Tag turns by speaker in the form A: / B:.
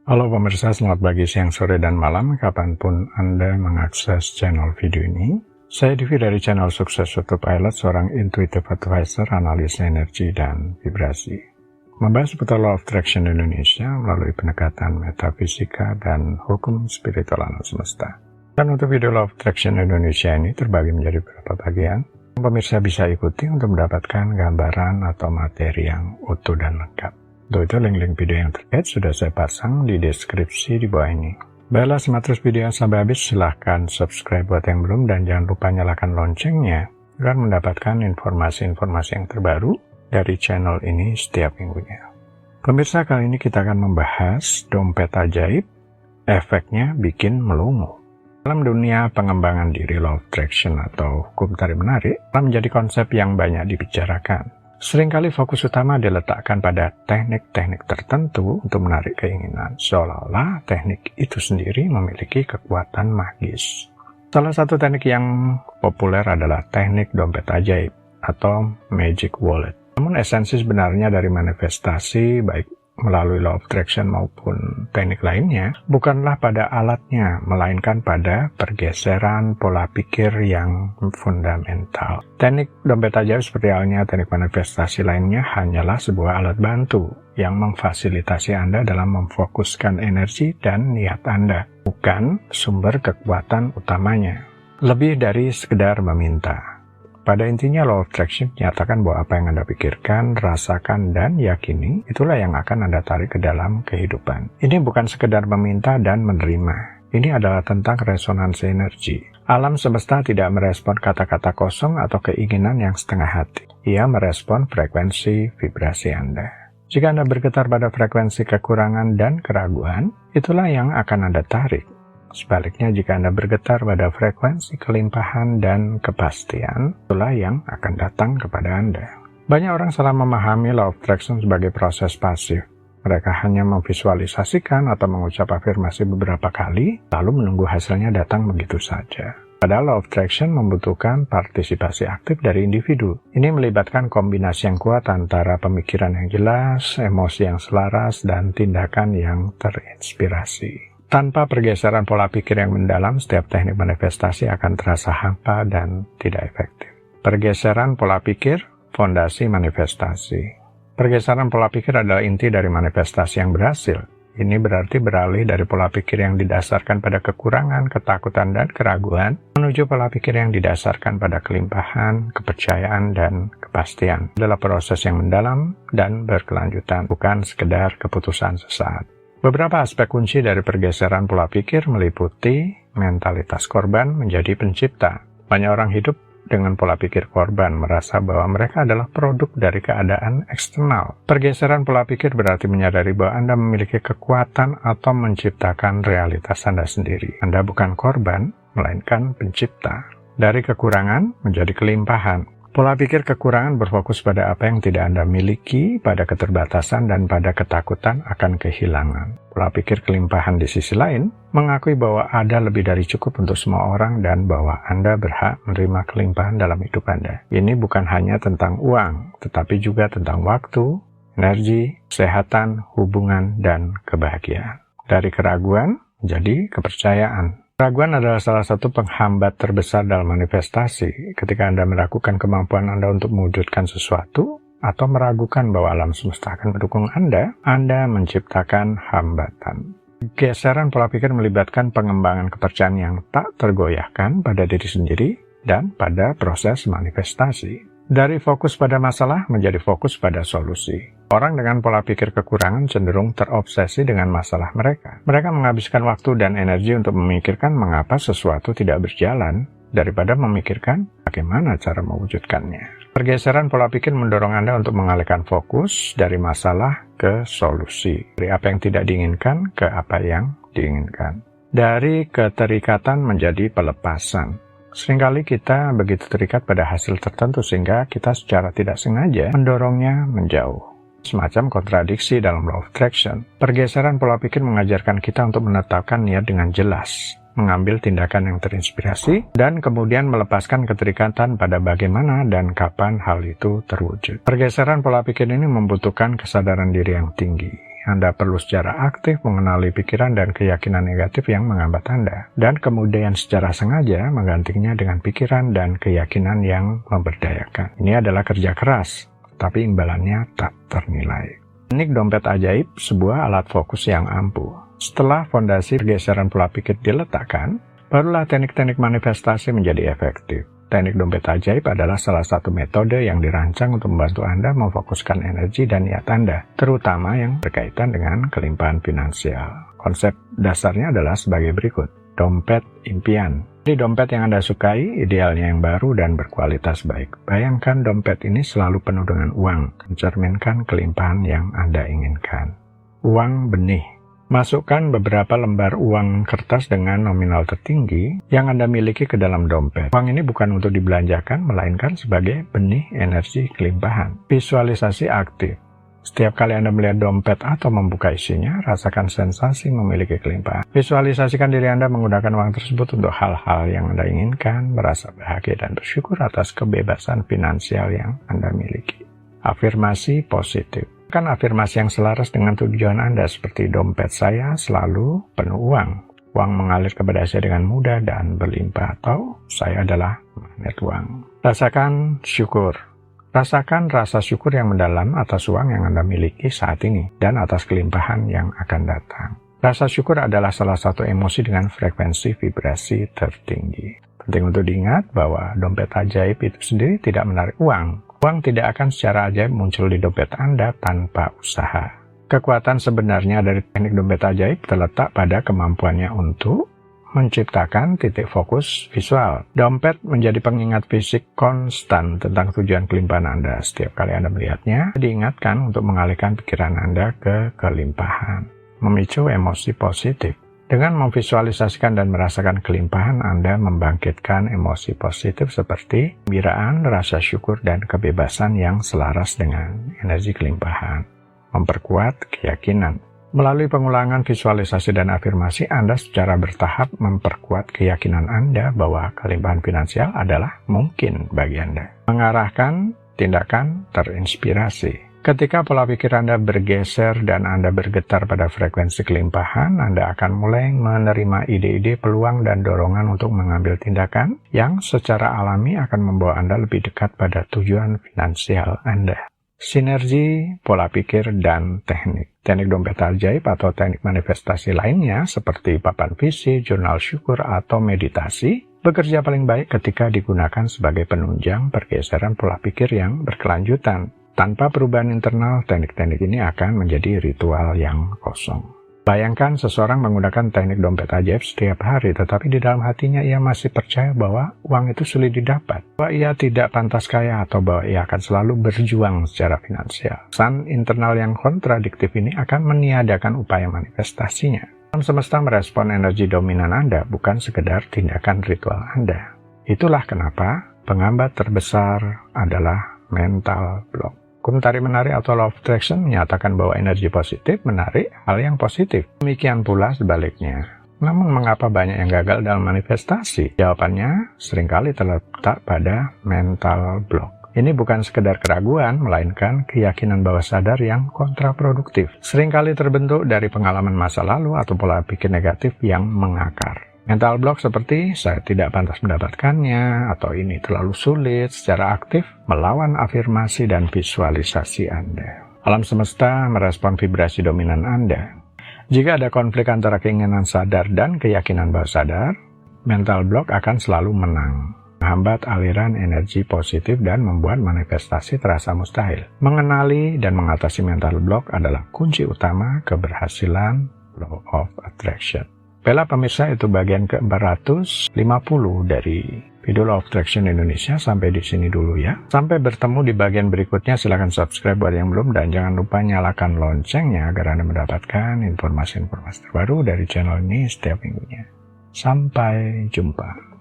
A: Halo pemirsa, selamat pagi, siang, sore, dan malam, kapanpun Anda mengakses channel video ini. Saya Divi dari channel Sukses YouTube Pilot, seorang intuitive advisor, analis energi, dan vibrasi. Membahas seputar Law of Attraction Indonesia melalui pendekatan metafisika dan hukum spiritual alam semesta. Dan untuk video Law of Attraction Indonesia ini terbagi menjadi beberapa bagian. Pemirsa bisa ikuti untuk mendapatkan gambaran atau materi yang utuh dan lengkap. Untuk itu link-link video yang terkait sudah saya pasang di deskripsi di bawah ini. Baiklah, simak terus video sampai habis, silahkan subscribe buat yang belum dan jangan lupa nyalakan loncengnya agar mendapatkan informasi-informasi yang terbaru dari channel ini setiap minggunya. Pemirsa, kali ini kita akan membahas dompet ajaib, efeknya bikin melongo. Dalam dunia pengembangan diri Law of Attraction atau hukum tarik-menarik telah menjadi konsep yang banyak dibicarakan. Seringkali fokus utama diletakkan pada teknik-teknik tertentu untuk menarik keinginan, seolah-olah teknik itu sendiri memiliki kekuatan magis. Salah satu teknik yang populer adalah teknik dompet ajaib atau magic wallet. Namun esensi sebenarnya dari manifestasi, baik melalui Law of Attraction maupun teknik lainnya, bukanlah pada alatnya, melainkan pada pergeseran pola pikir yang fundamental. Teknik dompet ajaib seperti halnya teknik manifestasi lainnya hanyalah sebuah alat bantu yang memfasilitasi Anda dalam memfokuskan energi dan niat Anda, bukan sumber kekuatan utamanya. Lebih dari sekedar meminta. Pada intinya Law of Attraction menyatakan bahwa apa yang Anda pikirkan, rasakan, dan yakini, itulah yang akan Anda tarik ke dalam kehidupan. Ini bukan sekedar meminta dan menerima. Ini adalah tentang resonansi energi. Alam semesta tidak merespon kata-kata kosong atau keinginan yang setengah hati. Ia merespon frekuensi vibrasi Anda. Jika Anda bergetar pada frekuensi kekurangan dan keraguan, itulah yang akan Anda tarik. Sebaliknya, jika Anda bergetar pada frekuensi kelimpahan dan kepastian, itulah yang akan datang kepada Anda. Banyak orang salah memahami Law of Attraction sebagai proses pasif. Mereka hanya memvisualisasikan atau mengucap afirmasi beberapa kali, lalu menunggu hasilnya datang begitu saja. Padahal Law of Attraction membutuhkan partisipasi aktif dari individu. Ini melibatkan kombinasi yang kuat antara pemikiran yang jelas, emosi yang selaras, dan tindakan yang terinspirasi. Tanpa pergeseran pola pikir yang mendalam, setiap teknik manifestasi akan terasa hampa dan tidak efektif. Pergeseran pola pikir, fondasi manifestasi. Pergeseran pola pikir adalah inti dari manifestasi yang berhasil. Ini berarti beralih dari pola pikir yang didasarkan pada kekurangan, ketakutan, dan keraguan, menuju pola pikir yang didasarkan pada kelimpahan, kepercayaan, dan kepastian. Adalah proses yang mendalam dan berkelanjutan, bukan sekedar keputusan sesaat. Beberapa aspek kunci dari pergeseran pola pikir meliputi mentalitas korban menjadi pencipta. Banyak orang hidup dengan pola pikir korban, merasa bahwa mereka adalah produk dari keadaan eksternal. Pergeseran pola pikir berarti menyadari bahwa Anda memiliki kekuatan atau menciptakan realitas Anda sendiri. Anda bukan korban, melainkan pencipta. Dari kekurangan menjadi kelimpahan. Pola pikir kekurangan berfokus pada apa yang tidak Anda miliki, pada keterbatasan, dan pada ketakutan akan kehilangan. Pola pikir kelimpahan di sisi lain mengakui bahwa ada lebih dari cukup untuk semua orang dan bahwa Anda berhak menerima kelimpahan dalam hidup Anda. Ini bukan hanya tentang uang, tetapi juga tentang waktu, energi, kesehatan, hubungan, dan kebahagiaan. Dari keraguan menjadi kepercayaan. Keraguan adalah salah satu penghambat terbesar dalam manifestasi. Ketika Anda meragukan kemampuan Anda untuk mewujudkan sesuatu, atau meragukan bahwa alam semesta akan mendukung Anda menciptakan hambatan. Geseran pola pikir melibatkan pengembangan kepercayaan yang tak tergoyahkan pada diri sendiri dan pada proses manifestasi. Dari fokus pada masalah menjadi fokus pada solusi. Orang dengan pola pikir kekurangan cenderung terobsesi dengan masalah mereka. Mereka menghabiskan waktu dan energi untuk memikirkan mengapa sesuatu tidak berjalan, daripada memikirkan bagaimana cara mewujudkannya. Pergeseran pola pikir mendorong Anda untuk mengalihkan fokus dari masalah ke solusi. Dari apa yang tidak diinginkan ke apa yang diinginkan. Dari keterikatan menjadi pelepasan. Seringkali kita begitu terikat pada hasil tertentu sehingga kita secara tidak sengaja mendorongnya menjauh. Semacam kontradiksi dalam Law of Attraction. Pergeseran pola pikir mengajarkan kita untuk menetapkan niat dengan jelas, mengambil tindakan yang terinspirasi, dan kemudian melepaskan keterikatan pada bagaimana dan kapan hal itu terwujud. Pergeseran pola pikir ini membutuhkan kesadaran diri yang tinggi. Anda perlu secara aktif mengenali pikiran dan keyakinan negatif yang menghambat Anda, dan kemudian secara sengaja menggantinya dengan pikiran dan keyakinan yang memberdayakan. Ini adalah kerja keras, tapi imbalannya tak ternilai. Teknik dompet ajaib, sebuah alat fokus yang ampuh. Setelah fondasi pergeseran pola pikir diletakkan, barulah teknik-teknik manifestasi menjadi efektif. Teknik dompet ajaib adalah salah satu metode yang dirancang untuk membantu Anda memfokuskan energi dan niat Anda, terutama yang berkaitan dengan kelimpahan finansial. Konsep dasarnya adalah sebagai berikut. Dompet impian. Di dompet yang Anda sukai, idealnya yang baru dan berkualitas baik. Bayangkan dompet ini selalu penuh dengan uang, mencerminkan kelimpahan yang Anda inginkan. Uang benih. Masukkan beberapa lembar uang kertas dengan nominal tertinggi yang Anda miliki ke dalam dompet. Uang ini bukan untuk dibelanjakan, melainkan sebagai benih energi kelimpahan. Visualisasi aktif. Setiap kali Anda melihat dompet atau membuka isinya, rasakan sensasi memiliki kelimpahan. Visualisasikan diri Anda menggunakan uang tersebut untuk hal-hal yang Anda inginkan, merasa bahagia dan bersyukur atas kebebasan finansial yang Anda miliki. Afirmasi positif. Afirmasi yang selaras dengan tujuan Anda seperti dompet saya selalu penuh uang. Uang mengalir kepada saya dengan mudah dan berlimpah, atau saya adalah magnet uang. Rasakan syukur. Rasakan rasa syukur yang mendalam atas uang yang Anda miliki saat ini dan atas kelimpahan yang akan datang. Rasa syukur adalah salah satu emosi dengan frekuensi vibrasi tertinggi. Penting untuk diingat bahwa dompet ajaib itu sendiri tidak menarik uang. Uang tidak akan secara ajaib muncul di dompet Anda tanpa usaha. Kekuatan sebenarnya dari teknik dompet ajaib terletak pada kemampuannya untuk menciptakan titik fokus visual. Dompet menjadi pengingat fisik konstan tentang tujuan kelimpahan Anda. Setiap kali Anda melihatnya, diingatkan untuk mengalihkan pikiran Anda ke kelimpahan. Memicu emosi positif. Dengan memvisualisasikan dan merasakan kelimpahan, Anda membangkitkan emosi positif seperti kegembiraan, rasa syukur, dan kebebasan yang selaras dengan energi kelimpahan. Memperkuat keyakinan. Melalui pengulangan visualisasi dan afirmasi, Anda secara bertahap memperkuat keyakinan Anda bahwa kelimpahan finansial adalah mungkin bagi Anda. Mengarahkan tindakan terinspirasi. Ketika pola pikir Anda bergeser dan Anda bergetar pada frekuensi kelimpahan, Anda akan mulai menerima ide-ide, peluang, dan dorongan untuk mengambil tindakan yang secara alami akan membawa Anda lebih dekat pada tujuan finansial Anda. Sinergi pola pikir dan teknik. Teknik dompet ajaib atau teknik manifestasi lainnya seperti papan visi, jurnal syukur, atau meditasi bekerja paling baik ketika digunakan sebagai penunjang pergeseran pola pikir yang berkelanjutan. Tanpa perubahan internal, teknik-teknik ini akan menjadi ritual yang kosong. Bayangkan seseorang menggunakan teknik dompet ajaib setiap hari, tetapi di dalam hatinya ia masih percaya bahwa uang itu sulit didapat, bahwa ia tidak pantas kaya, atau bahwa ia akan selalu berjuang secara finansial. Pesan internal yang kontradiktif ini akan meniadakan upaya manifestasinya. Alam semesta merespon energi dominan Anda, bukan sekedar tindakan ritual Anda. Itulah kenapa penghambat terbesar adalah mental block. Hukum tarik-menarik atau law of attraction menyatakan bahwa energi positif menarik hal yang positif. Demikian pula sebaliknya. Namun mengapa banyak yang gagal dalam manifestasi? Jawabannya seringkali terletak pada mental block. Ini bukan sekedar keraguan, melainkan keyakinan bawah sadar yang kontraproduktif. Seringkali terbentuk dari pengalaman masa lalu atau pola pikir negatif yang mengakar. Mental block seperti saya tidak pantas mendapatkannya, atau ini terlalu sulit, secara aktif melawan afirmasi dan visualisasi Anda. Alam semesta merespon vibrasi dominan Anda. Jika ada konflik antara keinginan sadar dan keyakinan bawah sadar, mental block akan selalu menang, menghambat aliran energi positif dan membuat manifestasi terasa mustahil. Mengenali dan mengatasi mental block adalah kunci utama keberhasilan law of attraction. Baiklah pemirsa, itu bagian ke-450 dari video Law of Attraction Indonesia. Sampai di sini dulu ya. Sampai bertemu di bagian berikutnya. Silahkan subscribe buat yang belum, dan jangan lupa nyalakan loncengnya agar Anda mendapatkan informasi-informasi terbaru dari channel ini setiap minggunya. Sampai jumpa.